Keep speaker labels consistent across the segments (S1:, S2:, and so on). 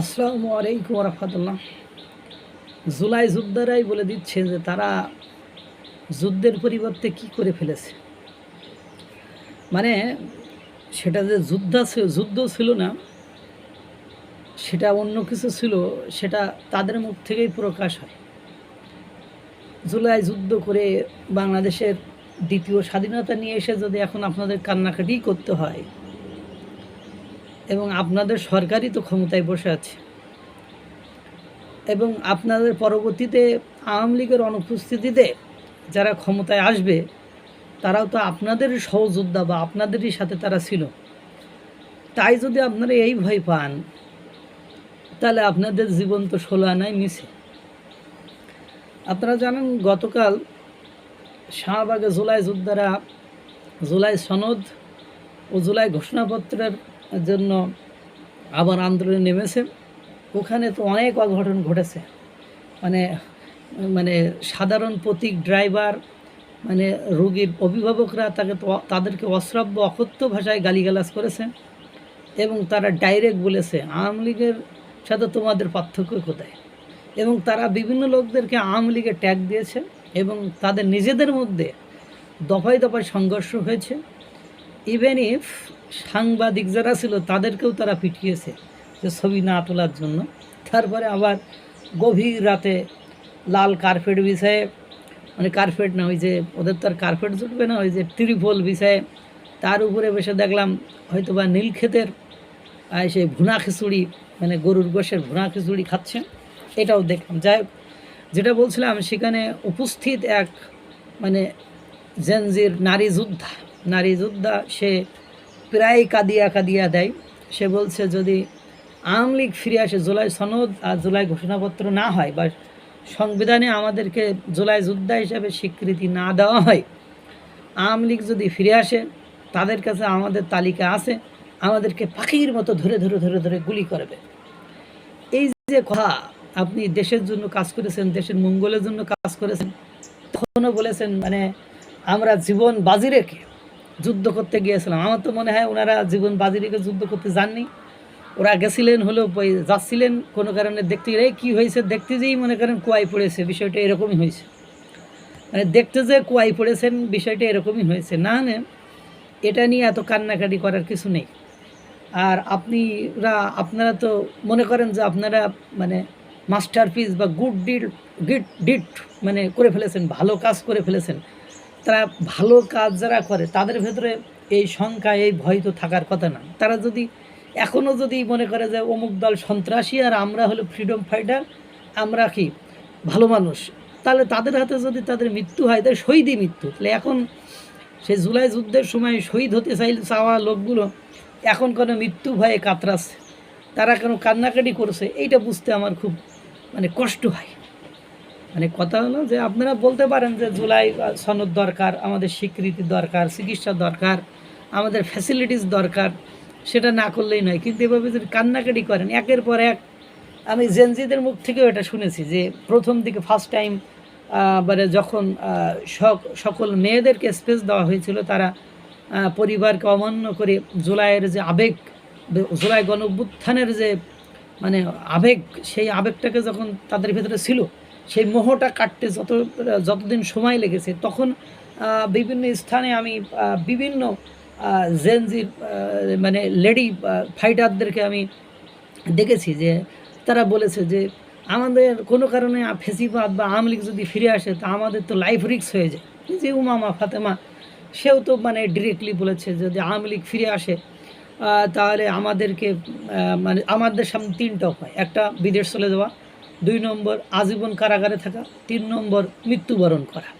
S1: আসসালামু আলাইকুম রহমতুল্লাহ। জুলাই যোদ্ধারাই বলে দিচ্ছে যে তারা যুদ্ধের পরিবর্তে কি করে ফেলেছে। মানে সেটা যে যুদ্ধ ছিল না, সেটা অন্য কিছু ছিল, সেটা তাদের মুখ থেকেই প্রকাশ হয়। জুলাই যুদ্ধ করে বাংলাদেশের দ্বিতীয় স্বাধীনতা নিয়ে এসে যদি এখন আপনাদের কান্নাকাটি করতে হয়, এবং আপনাদের সরকারই তো ক্ষমতায় বসে আছে, এবং আপনাদের পরবর্তীতে আওয়ামী লীগের অনুপস্থিতিতে যারা ক্ষমতায় আসবে তারাও তো আপনাদেরই সহযোদ্ধা বা আপনাদেরই সাথে তারা ছিল। তাই যদি আপনারা এই ভয় পান, তাহলে আপনাদের জীবন তো ষোলো আনায় মিছে। আপনারা জানেন গতকাল শাহবাগে জুলাই যোদ্ধারা জুলাই সনদ ও জুলাই ঘোষণাপত্রের জন্য আবার আন্দোলনে নেমেছে। ওখানে তো অনেক অঘটন ঘটেছে। মানে মানে সাধারণ প্রতীক ড্রাইভার, মানে রোগীর অভিভাবকরা তাদেরকে অশ্রাব্য অকথ্য ভাষায় গালিগালাজ করেছে, এবং তারা ডাইরেক্ট বলেছে আওয়ামী লীগের সাথে তোমাদের পার্থক্য কোথায়। এবং তারা বিভিন্ন লোকদেরকে আওয়ামী লীগের ট্যাগ দিয়েছে, এবং তাদের নিজেদের মধ্যে দফায় দফায় সংঘর্ষ হয়েছে। ইভেন ইফ সাংবাদিক যারা ছিল তাদেরকেও তারা পিটিয়েছে যে ছবি না তোলার জন্য। তারপরে আবার গভীর রাতে লাল কার্পেট বিছায়ে, মানে কার্পেট না, ওই যে ওদের তো আর কার্পেট জুটবে না, ওই যে ত্রিপল বিছায়ে তার উপরে বসে দেখলাম হয়তো বা নীলক্ষেতের সেই ভুনা খিচুড়ি, মানে গরুর গোশের ভুনা খিচুড়ি খাচ্ছে, এটাও দেখলাম। যাই হোক, যেটা বলছিলাম, সেখানে উপস্থিত এক মানে জেনজির নারী যোদ্ধা সে প্রায় কাঁদিয়া দেয়। সে বলছে যদি আওয়ামী লীগ ফিরে আসে, জুলাই সনদ আর জুলাই ঘোষণাপত্র না হয়, বা সংবিধানে আমাদেরকে জুলাই যোদ্ধা হিসাবে স্বীকৃতি না দেওয়া হয়, আওয়ামী লীগ যদি ফিরে আসে, তাদের কাছে আমাদের তালিকা আছে, আমাদেরকে পাখির মতো ধরে ধরে ধরে ধরে গুলি করবে। এই যে কথা, আপনি দেশের জন্য কাজ করেছেন, দেশের মঙ্গলের জন্য কাজ করেছেন, তখনও বলেছেন মানে আমরা জীবন বাজি রেখে যুদ্ধ করতে গিয়েছিলাম। আমার তো মনে হয় ওনারা জীবন বাজি রেখে যুদ্ধ করতে যাননি। ওরা গেছিলেন হলো যাচ্ছিলেন কোনো কারণে, দেখতে গেলে কী হয়েছে, দেখতে যেই মনে করেন কুয়ায় পড়েছে, বিষয়টা এরকমই হয়েছে। মানে দেখতে যে কুয়ায় পড়েছেন, বিষয়টা এরকমই হয়েছে। না না, এটা নিয়ে এত কান্নাকাটি করার কিছু নেই। আর আপনারা তো মনে করেন যে আপনারা মানে মাস্টারপিস বা গুড ডিড মানে করে ফেলেছেন, ভালো কাজ করে ফেলেছেন। তারা ভালো কাজ যারা করে তাদের ভেতরে এই শঙ্কা, এই ভয় তো থাকার কথা না। তারা যদি এখনও যদি মনে করে যে অমুক দল সন্ত্রাসী আর আমরা হলো ফ্রিডম ফাইটার, আমরা কি ভালো মানুষ, তাহলে তাদের হাতে যদি তাদের মৃত্যু হয়, তাই শহীদই মৃত্যু। তাহলে এখন সেই জুলাই যুদ্ধের সময় শহীদ হতে চাওয়া লোকগুলো এখন কোনো মৃত্যু ভয়ে কাতরাচ্ছে, তারা কেন কান্নাকাটি করছে, এইটা বুঝতে আমার খুব মানে কষ্ট হয়। মানে কথা হলো যে আপনারা বলতে পারেন যে জুলাই সনদ দরকার, আমাদের স্বীকৃতি দরকার, চিকিৎসা দরকার, আমাদের ফ্যাসিলিটিস দরকার, সেটা না করলেই নয়। কিন্তু এভাবে যদি কান্নাকাটি করেন একের পর এক, আমি জেনজিদের মুখ থেকেও এটা শুনেছি যে প্রথম দিকে ফার্স্ট টাইম মানে যখন সকল মেয়েদেরকে স্পেস দেওয়া হয়েছিল, তারা পরিবারকে অমান্য করে জুলাইয়ের যে আবেগ, জুলাই গণ অভ্যুত্থানের যে মানে আবেগ, সেই আবেগটাকে যখন তাদের ভেতরে ছিল, সেই মোহটা কাটতে যতদিন সময় লেগেছে, তখন বিভিন্ন স্থানে আমি বিভিন্ন জেনজির মানে লেডি ফাইটারদেরকে আমি দেখেছি যে তারা বলেছে যে আমাদের কোনো কারণে ফেসিবাদ বা আওয়ামী লীগ যদি ফিরে আসে, তা আমাদের তো লাইফ রিস্ক হয়ে যায়। যে উমামা ফাতেমা, সেও তো মানে ডিরেক্টলি বলেছে যদি আওয়ামী লীগ ফিরে আসে তাহলে আমাদেরকে মানে আমাদের সামনে তিনটা উপায়: একটা বিদেশ চলে যাওয়া, 2 নম্বর আজীবন কারাগারে থাকা, 3 নম্বর মৃত্যুবরণ করা।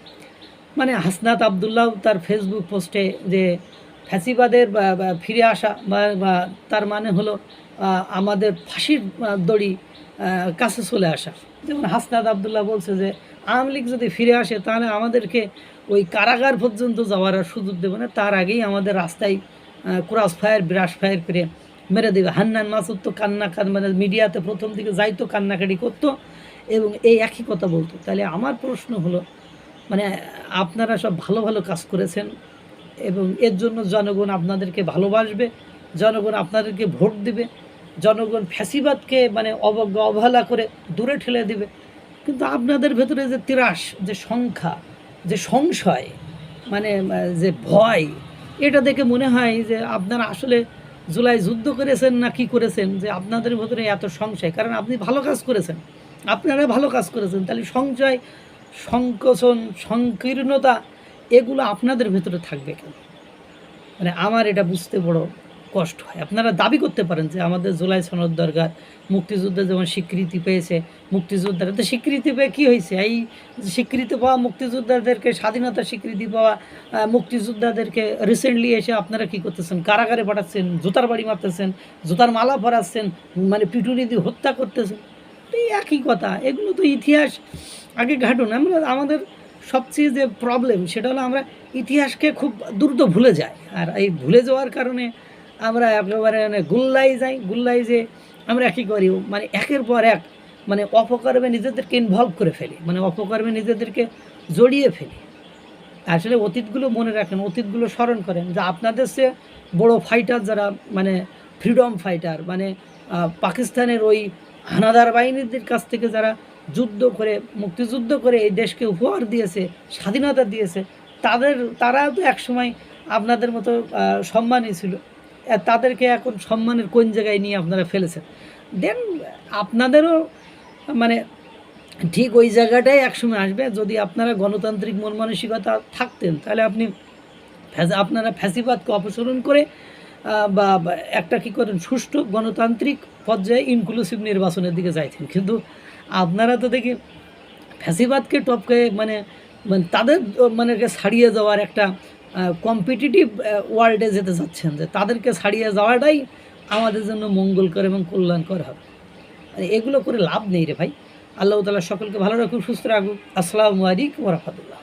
S1: মানে হাসনাত আবদুল্লাহ তার ফেসবুক পোস্টে যে ফ্যাসিবাদের ফিরে আসা বা তার মানে হলো আমাদের ফাঁসির দড়ি কাছে চলে আসা। যেমন হাসনাত আবদুল্লাহ বলছে যে আওয়ামী লীগ যদি ফিরে আসে, তাহলে আমাদেরকে ওই কারাগার পর্যন্ত যাওয়ার আর সুযোগ দেবে না, তার আগেই আমাদের রাস্তায় ক্রস ফায়ার ব্রাশ ফায়ার করে মেরে দেবে। হান্নান মাসুদ তো মানে মিডিয়াতে প্রথম দিকে যাইতো, কান্নাকাটি করতো এবং এই একই কথা বলতো। তাহলে আমার প্রশ্ন হলো, মানে আপনারা সব ভালো ভালো কাজ করেছেন এবং এর জন্য জনগণ আপনাদেরকে ভালোবাসবে, জনগণ আপনাদেরকে ভোট দেবে। জনগণ ফ্যাসিবাদকে মানে অবজ্ঞা অবহেলা করে দূরে ঠেলে দিবে। কিন্তু আপনাদের ভেতরে যে তিরাস, যে সংখ্যা, যে সংশয়, মানে যে ভয়, এটা দেখে মনে হয় যে আপনারা আসলে জুলাই যুদ্ধ করেছেন না কি করেছেন, যে আপনাদের ভেতরে এত সংশয়। কারণ আপনি ভালো কাজ করেছেন, আপনারা ভালো কাজ করেছেন, তাহলে সংশয়, সংকোচন, সংকীর্ণতা এগুলো আপনাদের ভেতরে থাকবে কেন? মানে আমার এটা বুঝতে বড় কষ্ট হয়। আপনারা দাবি করতে পারেন যে আমাদের জুলাই সনদ দরকার, মুক্তিযুদ্ধে যেমন স্বীকৃতি পেয়েছে, মুক্তিযোদ্ধারা তো স্বীকৃতি পেয়ে কী হয়েছে? এই স্বীকৃতি পাওয়া মুক্তিযোদ্ধাদেরকে, স্বাধীনতার স্বীকৃতি পাওয়া মুক্তিযোদ্ধাদেরকে রিসেন্টলি এসে আপনারা কী করতেছেন? কারাগারে পাঠাচ্ছেন, জুতার বাড়ি মারতেছেন, জুতার মালা পরাচ্ছেন, মানে পিটুনি দিয়ে হত্যা করতেছেন। এই একই কথা। এগুলো তো ইতিহাস আগে ঘাটুন। আমরা আমাদের সবচেয়ে যে প্রবলেম সেটা হলো আমরা ইতিহাসকে খুব দ্রুত ভুলে যাই। আর এই ভুলে যাওয়ার কারণে আমরা একেবারে মানে গুল্লাই যে আমরা কী করি, মানে একের পর এক মানে অপকর্মে নিজেদেরকে ইনভলভ করে ফেলি, মানে অপকর্মে নিজেদেরকে জড়িয়ে ফেলি। আসলে অতীতগুলো মনে রাখেন, অতীতগুলো স্মরণ করেন যে আপনাদের সে বড় ফাইটার যারা, মানে ফ্রিডম ফাইটার, মানে পাকিস্তানের ওই হানাদার বাহিনীদের কাছ থেকে যারা যুদ্ধ করে, মুক্তিযুদ্ধ করে এই দেশকে উপহার দিয়েছে, স্বাধীনতা দিয়েছে, তারাও তো একসময় আপনাদের মতো সম্মানই ছিল। তাদেরকে এখন সম্মানের কোন জায়গায় নিয়ে আপনারা ফেলেছেন? দেন আপনাদেরও মানে ঠিক ওই জায়গাটাই একসময় আসবে। যদি আপনারা গণতান্ত্রিক মন মানসিকতা থাকতেন, তাহলে আপনারা ফ্যাসিবাদকে অপসারণ করে বা একটা কী করেন, সুষ্ঠু গণতান্ত্রিক পর্যায়ে ইনক্লুসিভ নির্বাচনের দিকে যাইতেন। কিন্তু আপনারা তো দেখি ফ্যাসিবাদকে টপকে মানে তাদের মানে ছাড়িয়ে যাওয়ার একটা কম্পিটিটিভ ওয়ার্ল্ডে যেতে চাচ্ছেন, যে তাদেরকে ছাড়িয়ে যাওয়াটাই আমাদের জন্য মঙ্গলকর এবং কল্যাণকর হবে। এগুলো করে লাভ নেই রে ভাই। আল্লাহ তাআলা সকলকে ভালো রাখুক, সুস্থ রাখুক। আসসালামু আলাইকুম ওয়া রাহমাতুল্লাহ।